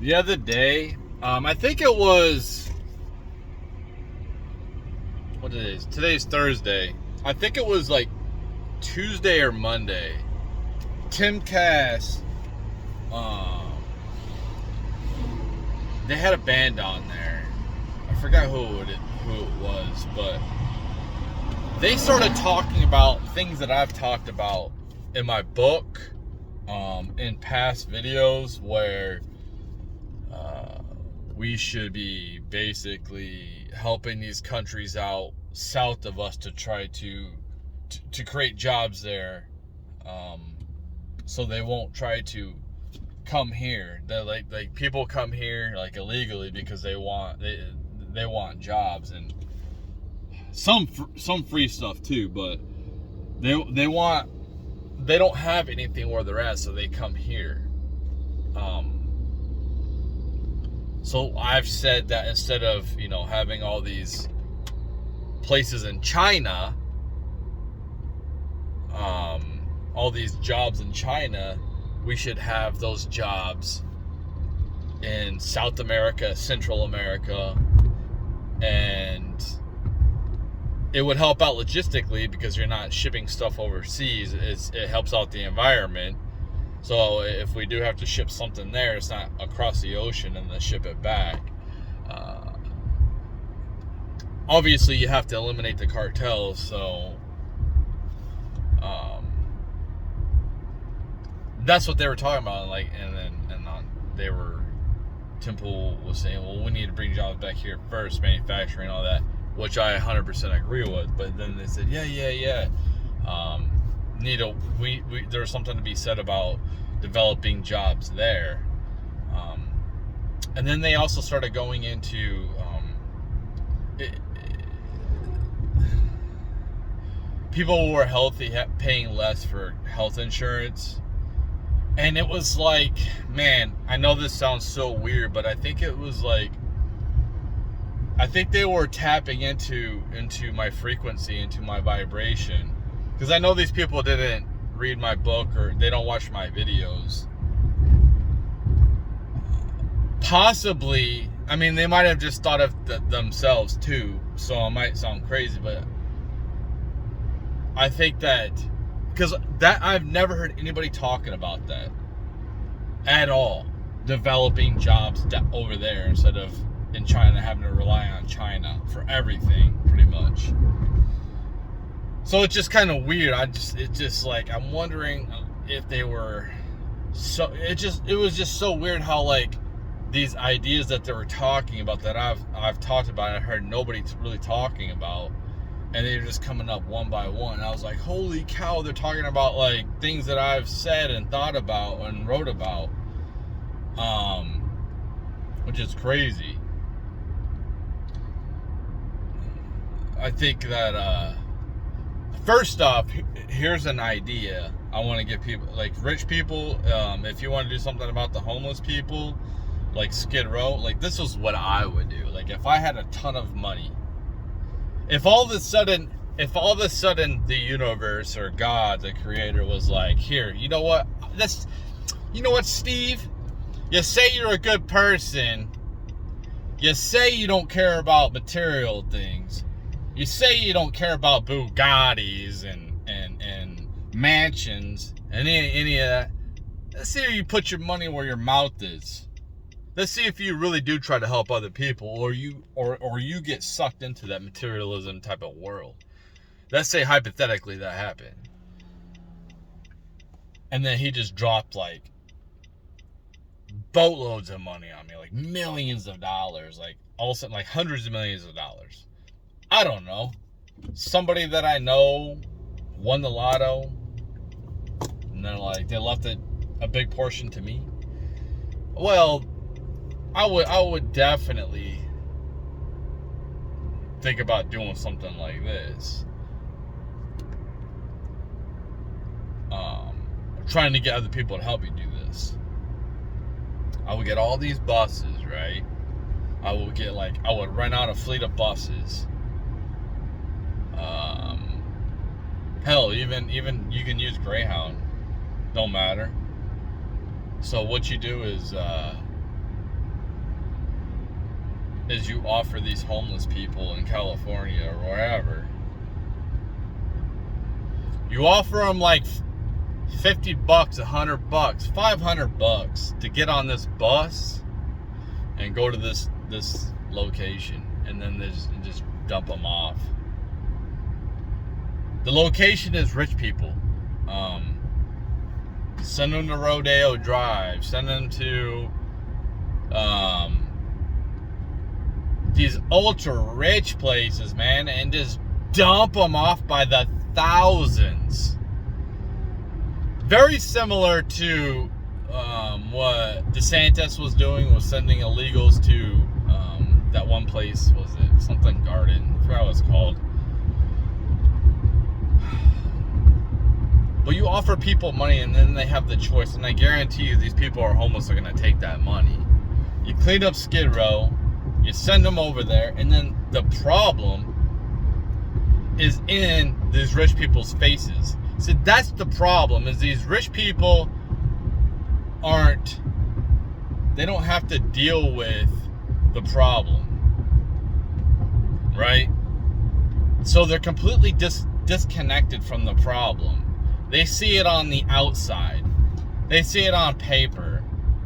The other day, I think it was, what it is? Today's Thursday. I think it was like Tuesday or Monday. Tim Cass, um, they had a band on there. I forgot who it was, but they started talking about things that I've talked about in my book, in past videos, where we should be basically helping these countries out south of us to try to create jobs there, so they won't try to come here. That like people come here like illegally because they want jobs and some free stuff too, but they don't have anything where they're at, so they come here. So I've said that instead of having all these places in China, all these jobs in China, we should have those jobs in South America, Central America, and it would help out logistically because you're not shipping stuff overseas. It helps out the environment. So if we do have to ship something there, it's not across the ocean and then ship it back. Obviously, you have to eliminate the cartels. So that's what they were talking about. They were Temple was saying, well, we need to bring jobs back here first, manufacturing, all that, which I 100% agree with. But then they said, yeah. There's something to be said about developing jobs there. And then they also started going into people who are healthy paying less for health insurance. And it was like, man, I know this sounds so weird, but I think it was like, I think they were tapping into my frequency, into my vibration. Because I know these people didn't read my book or they don't watch my videos. Possibly, I mean, they might have just thought of themselves too, so I might sound crazy, but I think that, because that I've never heard anybody talking about that at all. Developing jobs over there instead of in China, having to rely on China for everything, pretty much. So it's just kind of weird. I'm wondering if they were it was just so weird how like these ideas that they were talking about that I've talked about and I heard nobody really talking about, and they're just coming up one by one. And I was like, holy cow, they're talking about like things that I've said and thought about and wrote about, which is crazy. I think that first off, here's an idea I want to give people, like rich people, if you want to do something about the homeless people, like Skid Row, like this is what I would do. Like if I had a ton of money, if all of a sudden the universe or God, the creator, was like, here, you know what, Steve, you say you're a good person, you say you don't care about material things, you say you don't care about Bugattis and mansions and any of that. Let's see if you put your money where your mouth is. Let's see if you really do try to help other people, or you get sucked into that materialism type of world. Let's say hypothetically that happened, and then he just dropped like boatloads of money on me, like millions of dollars, like all of a sudden like hundreds of millions of dollars. I don't know. Somebody that I know won the lotto, and then like they left a big portion to me. Well, I would definitely think about doing something like this. Trying to get other people to help me do this. I would get all these buses, right? I would rent out a fleet of buses. Hell, even you can use Greyhound. Don't matter. So what you do is is you offer these homeless people in California or wherever, you offer them like $50, $100, $500 to get on this bus and go to this location, and then they just dump them off. The location is rich people. Send them to Rodeo Drive. Send them to these ultra rich places, man, and just dump them off by the thousands. Very similar to what DeSantis was doing, was sending illegals to that one place, was it something garden? I forgot what it's called. But you offer people money and then they have the choice, and I guarantee you these people who are homeless are going to take that money. You clean up Skid Row, you send them over there, and then the problem is in these rich people's faces. So that's the problem, is these rich people they don't have to deal with the problem, right? So they're completely disconnected from the problem. They see it on the outside. They see it on paper,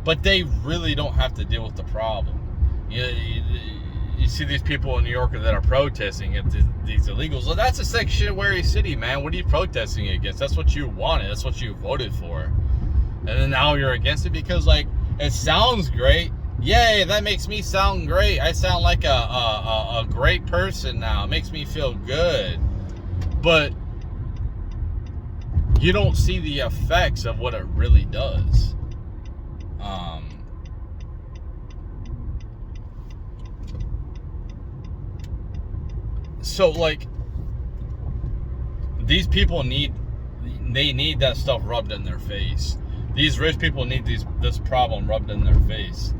but they really don't have to deal with the problem. You see these people in New York that are protesting at these illegals. Well, that's a sanctuary city, man. What are you protesting against? That's what you wanted. That's what you voted for. And then now you're against it because, like, it sounds great. Yay, that makes me sound great. I sound like a great person now. It makes me feel good. But you don't see the effects of what it really does. So, like, these people need that stuff rubbed in their face. These rich people need this problem rubbed in their face.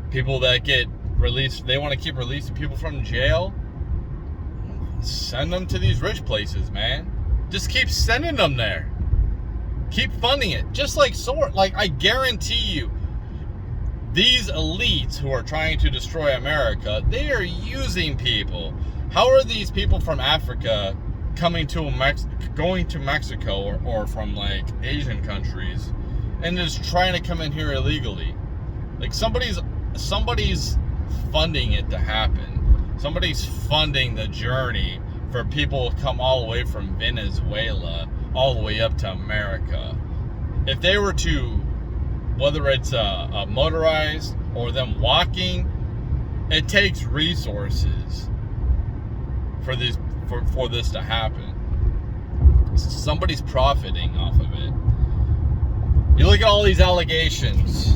People that get released, they want to keep releasing people from jail. Send them to these rich places, man. Just keep sending them there. Keep funding it. Just like I guarantee you, these elites who are trying to destroy America, they are using people. How are these people from Africa going to Mexico or from like Asian countries and just trying to come in here illegally? Like somebody's funding it to happen. Somebody's funding the journey for people to come all the way from Venezuela all the way up to America. If they were to, whether it's a motorized or them walking, it takes resources for this to happen. Somebody's profiting off of it. You look at all these allegations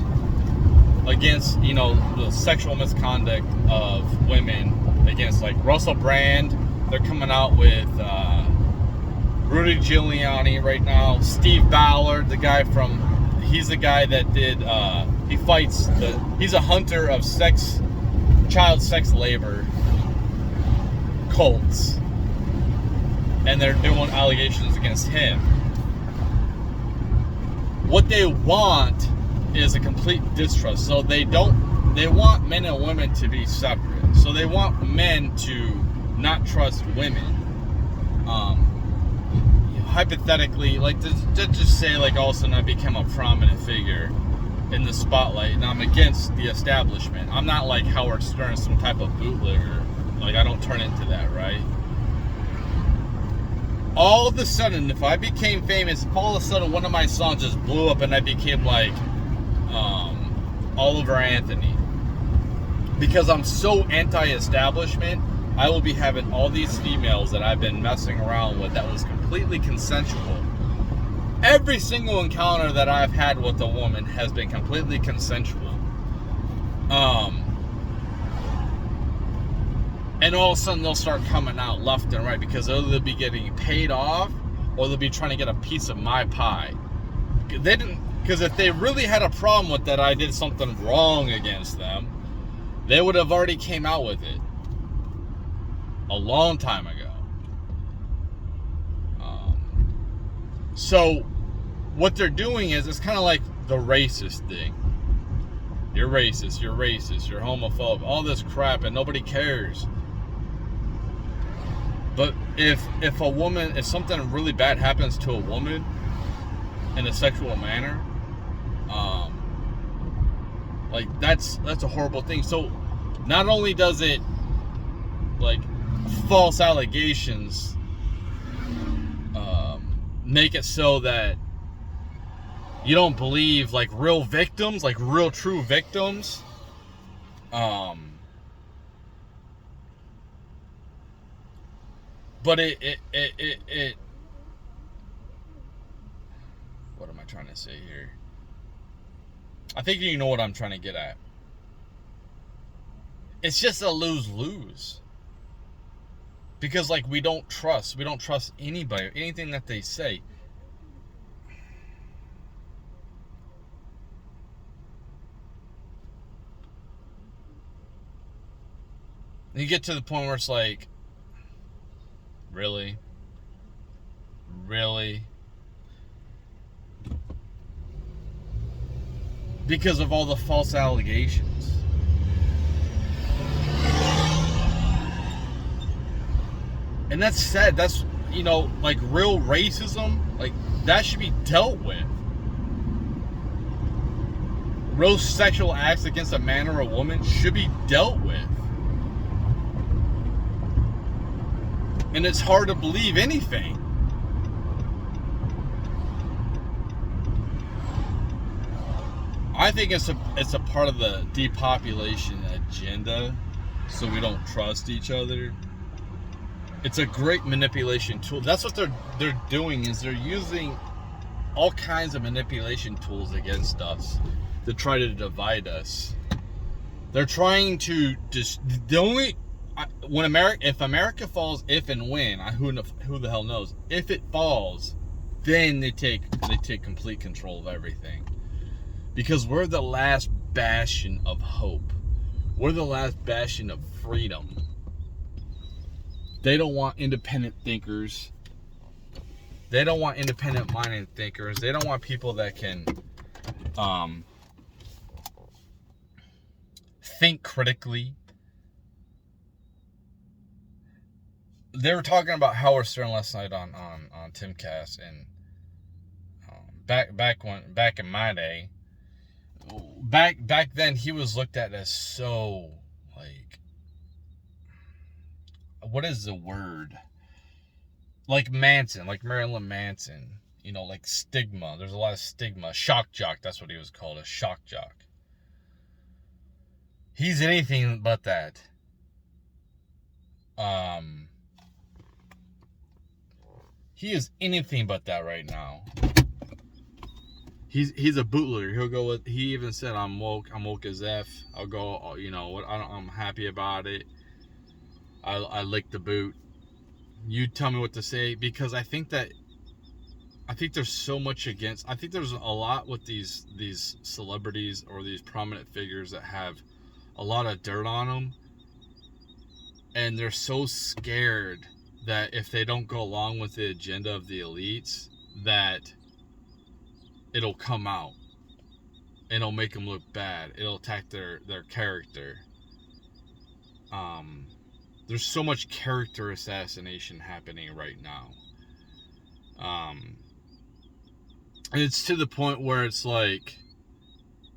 against, the sexual misconduct of women, against like Russell Brand. They're coming out with Rudy Giuliani right now. Steve Ballard, he's the guy that did, he's a hunter of child sex labor cults. And they're doing allegations against him. What they want is a complete distrust. So they want men and women to be separate. So they want men to not trust women. Hypothetically, like just say, like, all of a sudden I become a prominent figure in the spotlight and I'm against the establishment. I'm not like Howard Stern, some type of bootlegger. Like, I don't turn into that, right? All of a sudden, if I became famous, if all of a sudden one of my songs just blew up and I became like Oliver Anthony, because I'm so anti-establishment, I will be having all these females that I've been messing around with that was completely consensual. Every single encounter that I've had with a woman has been completely consensual. And all of a sudden they'll start coming out left and right because they'll be getting paid off or they'll be trying to get a piece of my pie. Because if they really had a problem with that I did something wrong against them, they would have already came out with it a long time ago. So what they're doing is, it's kind of like the racist thing. you're racist, you're homophobe, all this crap, and nobody cares. But if something really bad happens to a woman in a sexual manner, like that's a horrible thing. So not only does it, like, false allegations make it so that you don't believe, like, real victims, like real true victims, but it what am I trying to say here? I think you know what I'm trying to get at. It's just a lose-lose. Because, like, we don't trust anybody, anything that they say. And you get to the point where it's like, really? Because of all the false allegations. And that's sad. That's, like, real racism, like, that should be dealt with. Real sexual acts against a man or a woman should be dealt with. And it's hard to believe anything. I think it's a part of the depopulation agenda, so we don't trust each other. It's a great manipulation tool. That's what they're doing, is they're using all kinds of manipulation tools against us to try to divide us. They're trying to just if America falls, if and when, who the hell knows? If it falls, then they take complete control of everything. Because we're the last bastion of hope. We're the last bastion of freedom. They don't want independent thinkers. They don't want independent-minded thinkers. They don't want people that can think critically. They were talking about Howard Stern last night on Timcast, and back in my day, back then he was looked at as so, like, what is the word? Like Manson, like Marilyn Manson, like stigma. There's a lot of stigma. Shock jock, that's what he was called, a shock jock. He's anything but that. He is anything but that right now. He's a bootlegger. He'll go with. He even said, "I'm woke. I'm woke as f. I'll go. I'm happy about it. I lick the boot. You tell me what to say," because I think there's so much against. I think there's a lot with these celebrities or these prominent figures that have a lot of dirt on them, and they're so scared that if they don't go along with the agenda of the elites, that it'll come out. It'll make them look bad. It'll attack their character. There's so much character assassination happening right now. And it's to the point where it's like,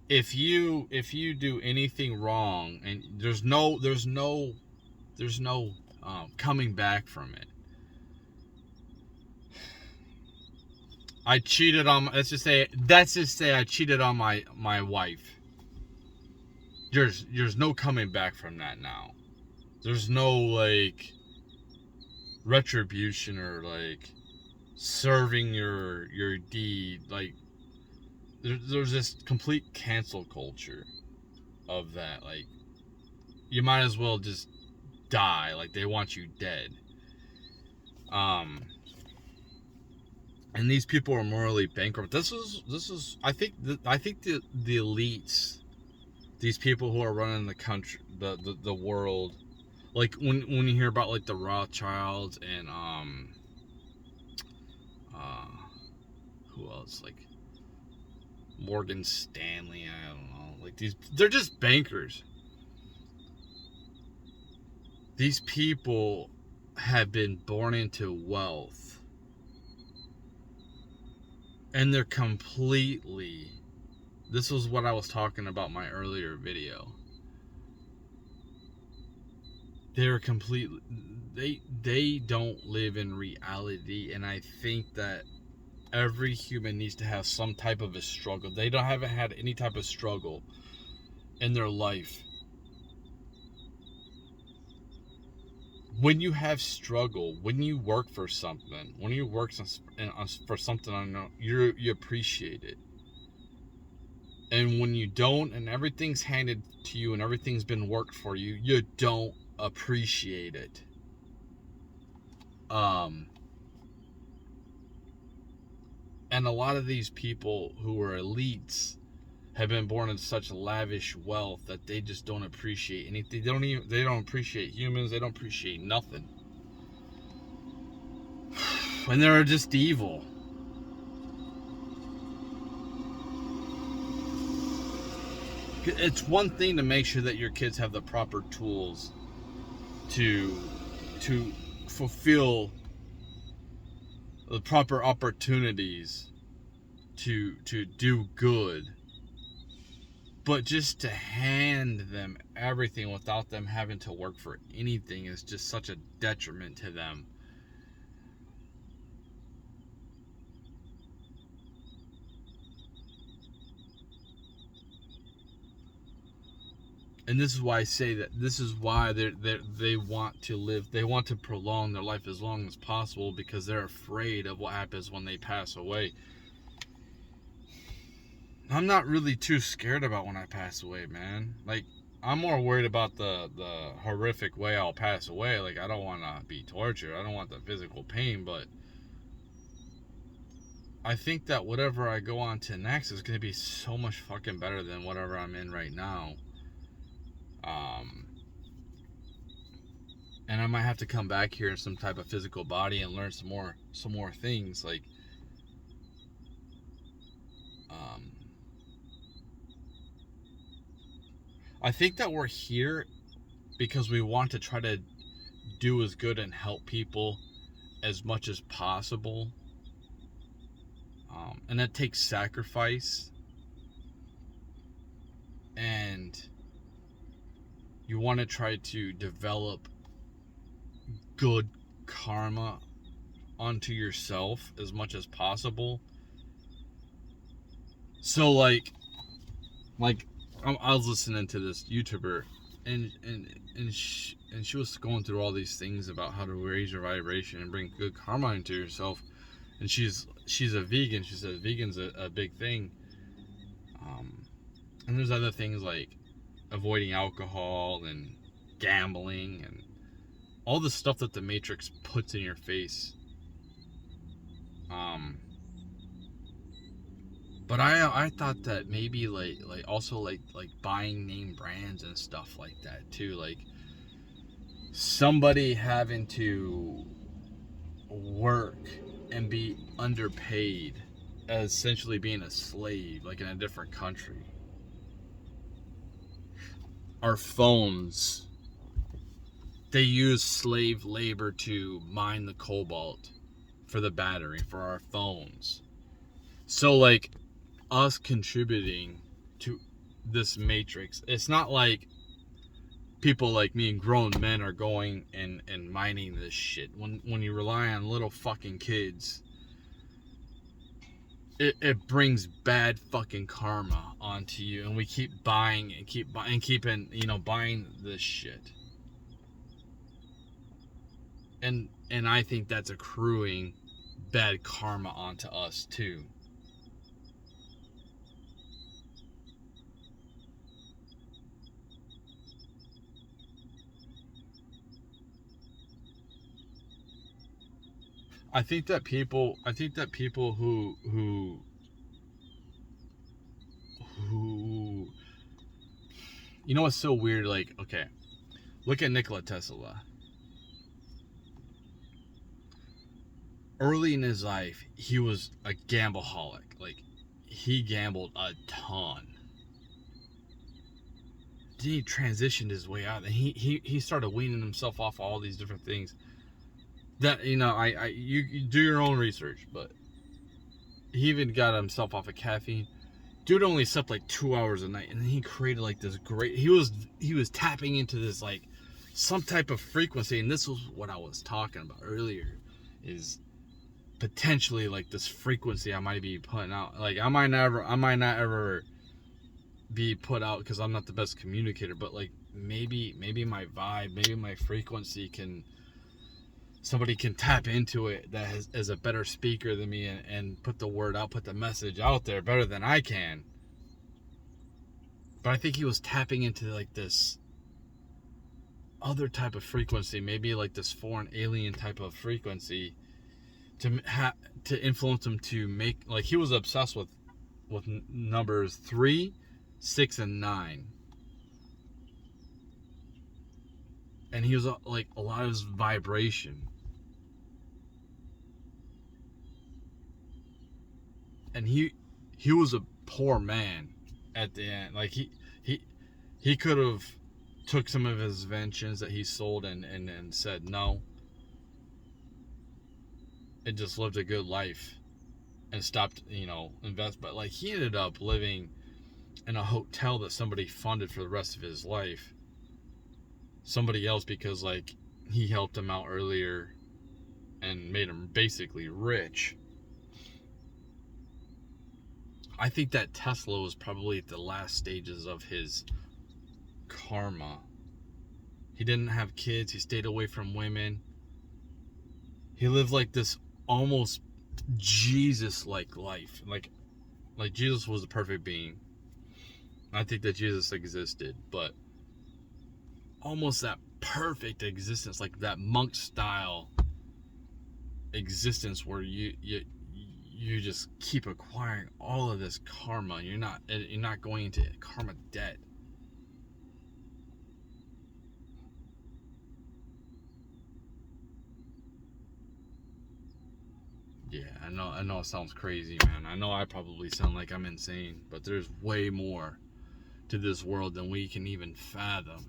if you do anything wrong, and there's no coming back from it. I cheated on. Let's just say I cheated on my wife. There's no coming back from that now. There's no, like, retribution or, like, serving your deed. Like, there's this complete cancel culture of that. Like, you might as well just die. Like, they want you dead. And these people are morally bankrupt. This is I think the elites, these people who are running the country, the world, like when you hear about, like, the Rothschilds and who else, like Morgan Stanley, I don't know, Like they're just bankers. These people have been born into wealth. And they're completely, this was what I was talking about in my earlier video. They're completely, they don't live in reality, and I think that every human needs to have some type of a struggle. They haven't had any type of struggle in their life. When you have struggle, when you work for something, when you work for something, I know you appreciate it. And when you don't, and everything's handed to you, and everything's been worked for you, you don't appreciate it. And a lot of these people who are elites have been born in such lavish wealth that they just don't appreciate anything. They don't appreciate humans. They don't appreciate nothing. And they're just evil. It's one thing to make sure that your kids have the proper tools to fulfill the proper opportunities to do good. But just to hand them everything without them having to work for anything is just such a detriment to them. And this is why I say that this is why they want to live, they want to prolong their life as long as possible, because they're afraid of what happens when they pass away. I'm not really too scared about when I pass away, man. Like, I'm more worried about the horrific way I'll pass away. Like, I don't want to be tortured. I don't want the physical pain, but I think that whatever I go on to next is going to be so much fucking better than whatever I'm in right now. And I might have to come back here in some type of physical body and learn some more things. Like, I think that we're here because we want to try to do as good and help people as much as possible. And that takes sacrifice. And you want to try to develop good karma onto yourself as much as possible. So like I was listening to this YouTuber, and she was going through all these things about how to raise your vibration and bring good karma into yourself. And she's a vegan. She said vegan's a big thing. And there's other things like avoiding alcohol and gambling and all the stuff that the Matrix puts in your face. But I thought that maybe like also like buying name brands and stuff like that too, like somebody having to work and be underpaid as essentially being a slave, like in a different country. Our phones, they use slave labor to mine the cobalt for the battery for our phones. So like us contributing to this matrix, it's not like people like me and grown men are going and mining this shit. When you rely on little fucking kids, it brings bad fucking karma onto you, and we keep buying and keeping buying this shit. And I think that's accruing bad karma onto us too. I think that people who you know what's so weird, like, okay, look at Nikola Tesla. Early in his life, he was a gambleaholic. Like, he gambled a ton. he transitioned his way out, and he started weaning himself off all these different things. That, you know, you do your own research, but he even got himself off of caffeine. Dude only slept like 2 hours a night, and then he created like this great. He was tapping into this like some type of frequency, and this was what I was talking about earlier, is potentially like this frequency I might be putting out. Like I might not ever be put out because I'm not the best communicator, but like maybe my vibe, maybe my frequency somebody can tap into it that is a better speaker than me, and put the word out, put the message out there better than I can. But I think he was tapping into like this other type of frequency, maybe like this foreign alien type of frequency, to influence him to make, like, he was obsessed with numbers 3, 6, and 9. And he was like a lot of his vibration. And he was a poor man at the end. Like he could have took some of his inventions that he sold and said no, and just lived a good life and stopped, you know, invest. But like he ended up living in a hotel that somebody funded for the rest of his life. Somebody else, because like he helped him out earlier and made him basically rich. I think that Tesla was probably at the last stages of his karma. He didn't have kids. He stayed away from women. He lived like this almost Jesus-like life. Like Jesus was the perfect being. I think that Jesus existed, but almost that perfect existence, like that monk style existence where you just keep acquiring all of this karma. You're not going into karma debt. Yeah, I know it sounds crazy, man. I know I probably sound like I'm insane, but there's way more to this world than we can even fathom.